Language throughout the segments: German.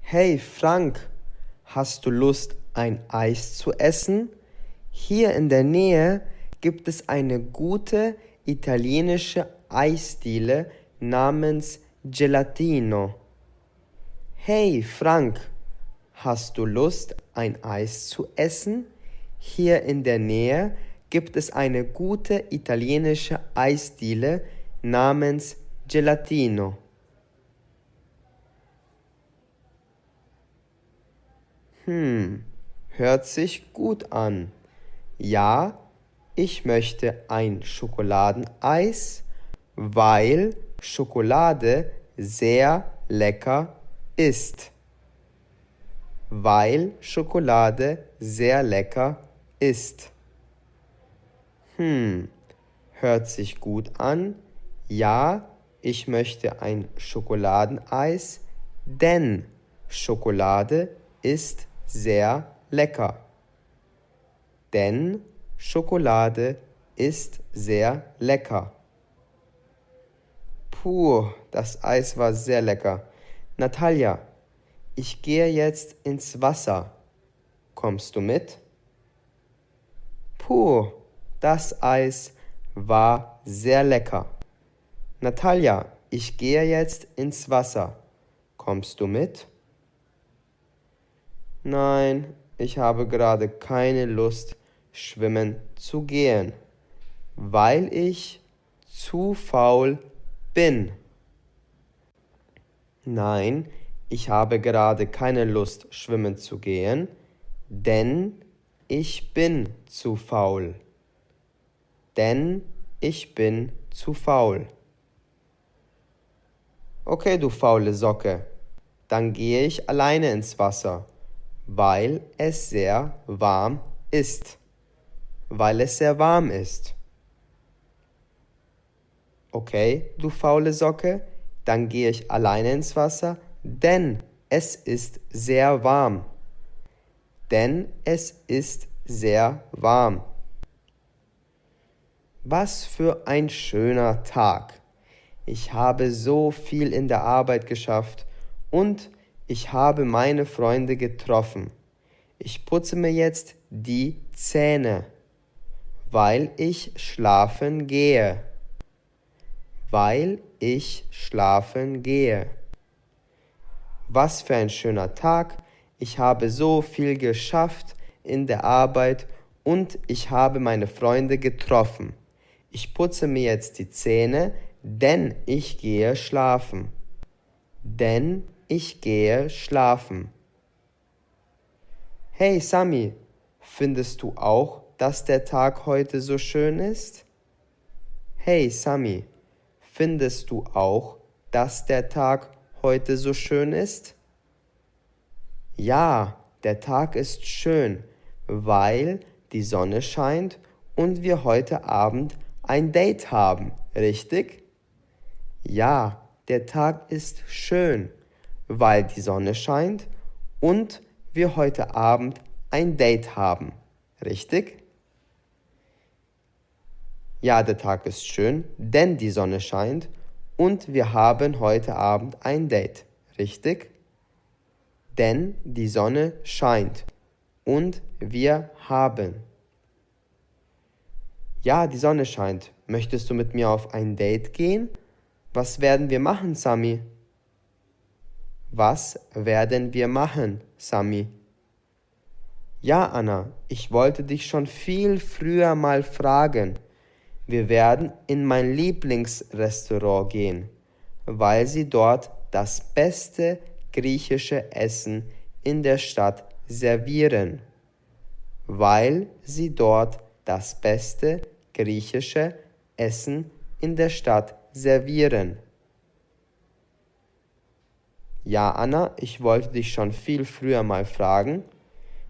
Hey Frank, hast du Lust, ein Eis zu essen? Hier in der Nähe gibt es eine gute italienische Eisdiele namens Gelatino. Hey Frank, hast du Lust, ein Eis zu essen? Hier in der Nähe gibt es eine gute italienische Eisdiele namens Gelatino. Hört sich gut an. Ja, ich möchte ein Schokoladeneis, weil Schokolade sehr lecker ist. Weil Schokolade sehr lecker ist. Hört sich gut an. Ja, ich möchte ein Schokoladeneis, denn Schokolade ist sehr lecker. Denn Schokolade ist sehr lecker. Puh, das Eis war sehr lecker. Natalia, ich gehe jetzt ins Wasser. Kommst du mit? Puh, das Eis war sehr lecker. Natalia, ich gehe jetzt ins Wasser. Kommst du mit? Nein, ich habe gerade keine Lust, schwimmen zu gehen, weil ich zu faul bin. Nein, ich habe gerade keine Lust, schwimmen zu gehen, denn ich bin zu faul. Denn ich bin zu faul. Okay, du faule Socke, dann gehe ich alleine ins Wasser, weil es sehr warm ist. Weil es sehr warm ist. Okay, du faule Socke, dann gehe ich alleine ins Wasser, denn es ist sehr warm. Denn es ist sehr warm. Was für ein schöner Tag. Ich habe so viel in der Arbeit geschafft und ich habe meine Freunde getroffen. Ich putze mir jetzt die Zähne, weil ich schlafen gehe. Weil ich schlafen gehe. Was für ein schöner Tag. Ich habe so viel geschafft in der Arbeit und ich habe meine Freunde getroffen. Ich putze mir jetzt die Zähne, denn ich gehe schlafen. Denn ich gehe schlafen. Hey Sami, findest du auch, dass der Tag heute so schön ist? Hey Sami, findest du auch, dass der Tag heute so schön ist? Ja, der Tag ist schön, weil die Sonne scheint und wir heute Abend ein Date haben, richtig? Ja, der Tag ist schön, weil die Sonne scheint und wir heute Abend ein Date haben, richtig? Ja, der Tag ist schön, denn die Sonne scheint und wir haben heute Abend ein Date, richtig? Denn die Sonne scheint und wir haben. Ja, die Sonne scheint. Möchtest du mit mir auf ein Date gehen? Was werden wir machen, Sami? Was werden wir machen, Sami? Ja, Anna, ich wollte dich schon viel früher mal fragen. Wir werden in mein Lieblingsrestaurant gehen, weil sie dort das beste griechische Essen in der Stadt servieren. Weil sie dort das beste griechische Essen in der Stadt servieren. Ja, Anna, ich wollte dich schon viel früher mal fragen.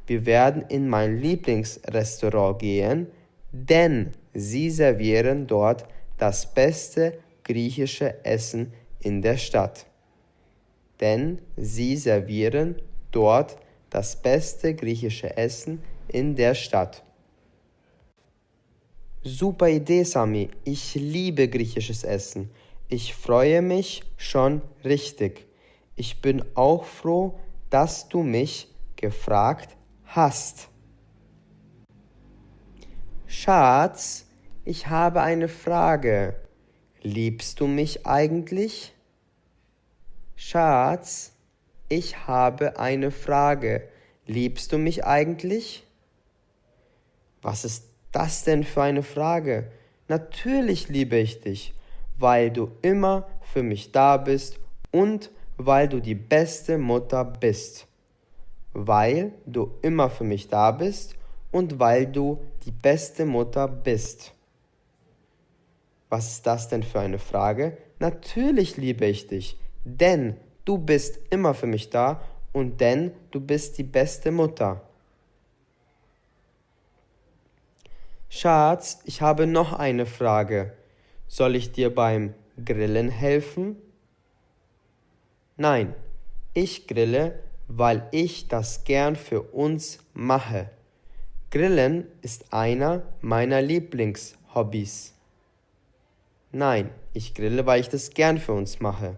Wir werden in mein Lieblingsrestaurant gehen, denn sie servieren dort das beste griechische Essen in der Stadt. Denn sie servieren dort das beste griechische Essen in der Stadt. Super Idee, Sami. Ich liebe griechisches Essen. Ich freue mich schon richtig. Ich bin auch froh, dass du mich gefragt hast. Schatz, ich habe eine Frage. Liebst du mich eigentlich? Schatz, ich habe eine Frage. Liebst du mich eigentlich? Was ist das denn für eine Frage? Natürlich liebe ich dich, weil du immer für mich da bist und weil du die beste Mutter bist. Weil du immer für mich da bist und weil du die beste Mutter bist. Was ist das denn für eine Frage? Natürlich liebe ich dich, denn du bist immer für mich da und denn du bist die beste Mutter. Schatz, ich habe noch eine Frage. Soll ich dir beim Grillen helfen? Nein, ich grille, weil ich das gern für uns mache. Grillen ist einer meiner Lieblingshobbys. Nein, ich grille, weil ich das gern für uns mache.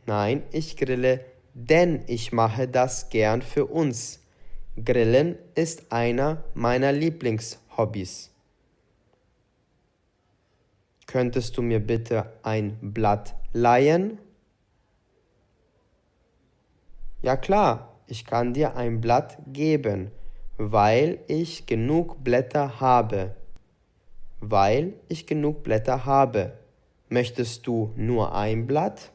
Nein, ich grille, denn ich mache das gern für uns. Grillen ist einer meiner Lieblingshobbys. Könntest du mir bitte ein Blatt leihen? Ja klar, ich kann dir ein Blatt geben, weil ich genug Blätter habe. Weil ich genug Blätter habe. Möchtest du nur ein Blatt?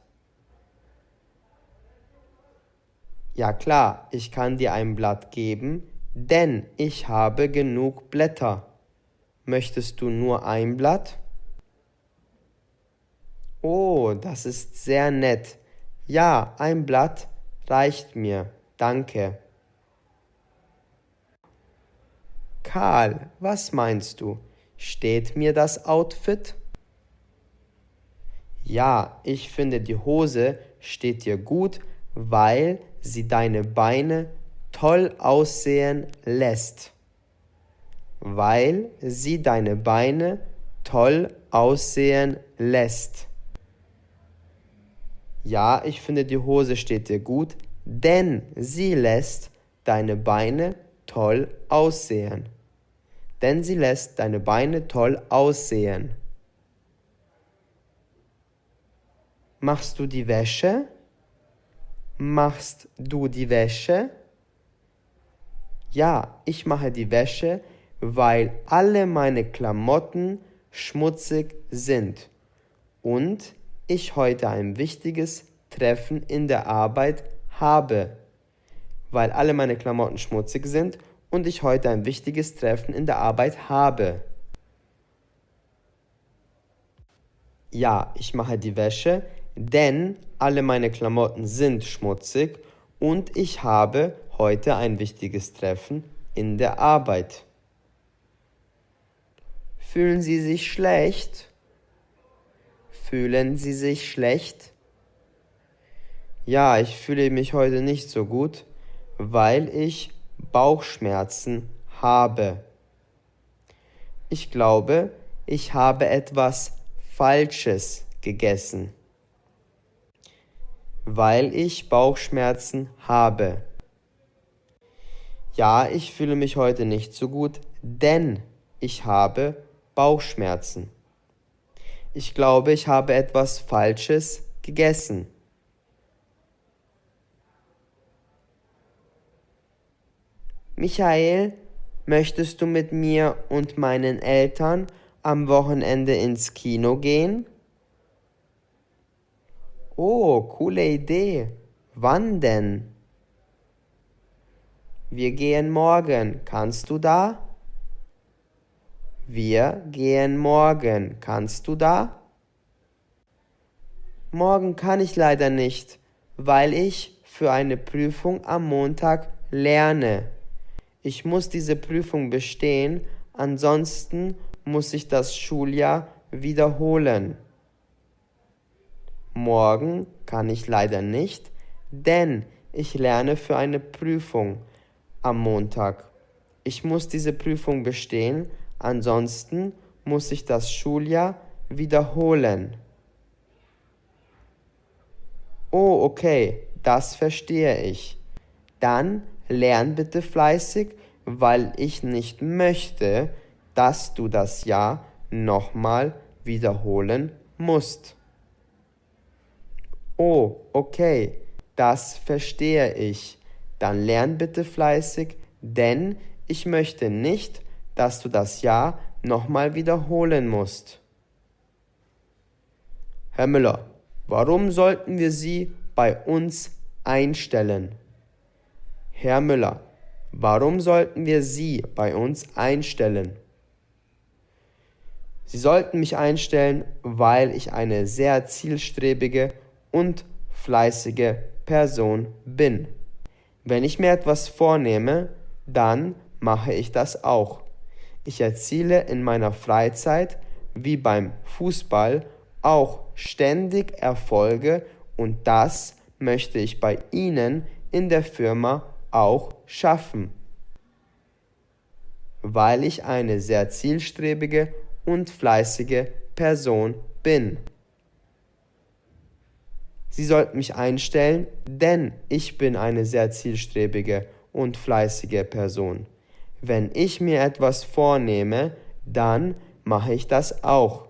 Ja klar, ich kann dir ein Blatt geben, denn ich habe genug Blätter. Möchtest du nur ein Blatt? Oh, das ist sehr nett. Ja, ein Blatt reicht mir. Danke. Karl, was meinst du? Steht mir das Outfit? Ja, ich finde die Hose steht dir gut, weil sie deine Beine toll aussehen lässt. Weil sie deine Beine toll aussehen lässt. Ja, ich finde die Hose steht dir gut, denn sie lässt deine Beine toll aussehen. Denn sie lässt deine Beine toll aussehen. Machst du die Wäsche? Machst du die Wäsche? Ja, ich mache die Wäsche, weil alle meine Klamotten schmutzig sind und ich heute ein wichtiges Treffen in der Arbeit habe. Weil alle meine Klamotten schmutzig sind und ich heute ein wichtiges Treffen in der Arbeit habe. Ja, ich mache die Wäsche, denn alle meine Klamotten sind schmutzig und ich habe heute ein wichtiges Treffen in der Arbeit. Fühlen Sie sich schlecht? Fühlen Sie sich schlecht? Ja, ich fühle mich heute nicht so gut, weil ich Bauchschmerzen habe. Ich glaube, ich habe etwas Falsches gegessen, weil ich Bauchschmerzen habe. Ja, ich fühle mich heute nicht so gut, denn ich habe Bauchschmerzen. Ich glaube, ich habe etwas Falsches gegessen. Michael, möchtest du mit mir und meinen Eltern am Wochenende ins Kino gehen? Oh, coole Idee. Wann denn? Wir gehen morgen. Kannst du da? Wir gehen morgen. Kannst du da? Morgen kann ich leider nicht, weil ich für eine Prüfung am Montag lerne. Ich muss diese Prüfung bestehen, ansonsten muss ich das Schuljahr wiederholen. Morgen kann ich leider nicht, denn ich lerne für eine Prüfung am Montag. Ich muss diese Prüfung bestehen, ansonsten muss ich das Schuljahr wiederholen. Oh, okay, das verstehe ich. Dann lern bitte fleißig, weil ich nicht möchte, dass du das Ja nochmal wiederholen musst. Oh, okay, das verstehe ich. Dann lern bitte fleißig, denn ich möchte nicht, dass du das Ja nochmal wiederholen musst. Herr Müller, warum sollten wir Sie bei uns einstellen? Herr Müller, warum sollten wir Sie bei uns einstellen? Sie sollten mich einstellen, weil ich eine sehr zielstrebige und fleißige Person bin. Wenn ich mir etwas vornehme, dann mache ich das auch. Ich erziele in meiner Freizeit, wie beim Fußball, auch ständig Erfolge und das möchte ich bei Ihnen in der Firma auch schaffen, weil ich eine sehr zielstrebige und fleißige Person bin. Sie sollten mich einstellen, denn ich bin eine sehr zielstrebige und fleißige Person. Wenn ich mir etwas vornehme, dann mache ich das auch.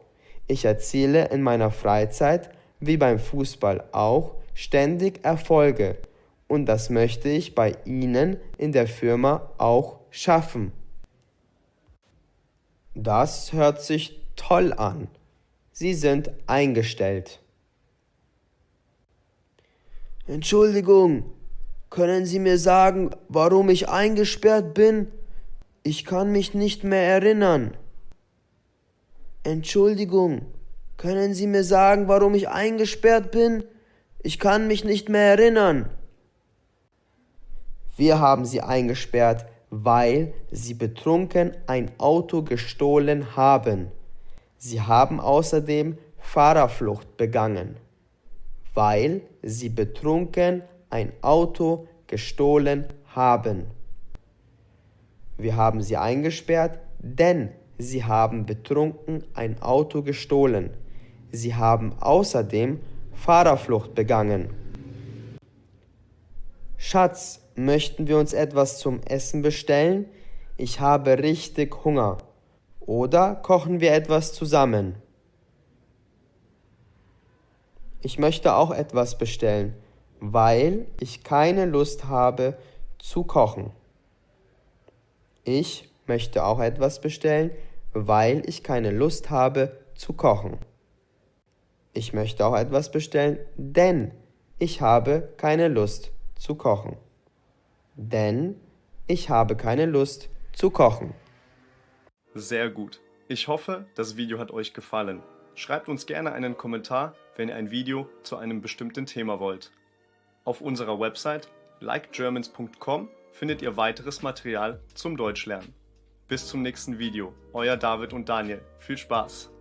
Ich erziele in meiner Freizeit, wie beim Fußball auch, ständig Erfolge und das möchte ich bei Ihnen in der Firma auch schaffen. Das hört sich toll an. Sie sind eingestellt. Entschuldigung, können Sie mir sagen, warum ich eingesperrt bin? Ich kann mich nicht mehr erinnern. Entschuldigung, können Sie mir sagen, warum ich eingesperrt bin? Ich kann mich nicht mehr erinnern. Wir haben Sie eingesperrt, weil Sie betrunken ein Auto gestohlen haben. Sie haben außerdem Fahrerflucht begangen, weil Sie betrunken ein Auto gestohlen haben. Wir haben Sie eingesperrt, denn Sie haben betrunken ein Auto gestohlen. Sie haben außerdem Fahrerflucht begangen. Schatz, möchten wir uns etwas zum Essen bestellen? Ich habe richtig Hunger. Oder kochen wir etwas zusammen? Ich möchte auch etwas bestellen, weil ich keine Lust habe zu kochen. Ich möchte auch etwas bestellen, weil ich keine Lust habe zu kochen. Ich möchte auch etwas bestellen, denn ich habe keine Lust zu kochen. Denn ich habe keine Lust zu kochen. Sehr gut. Ich hoffe, das Video hat euch gefallen. Schreibt uns gerne einen Kommentar, wenn ihr ein Video zu einem bestimmten Thema wollt. Auf unserer Website likegermans.com findet ihr weiteres Material zum Deutschlernen. Bis zum nächsten Video. Euer David und Daniel. Viel Spaß!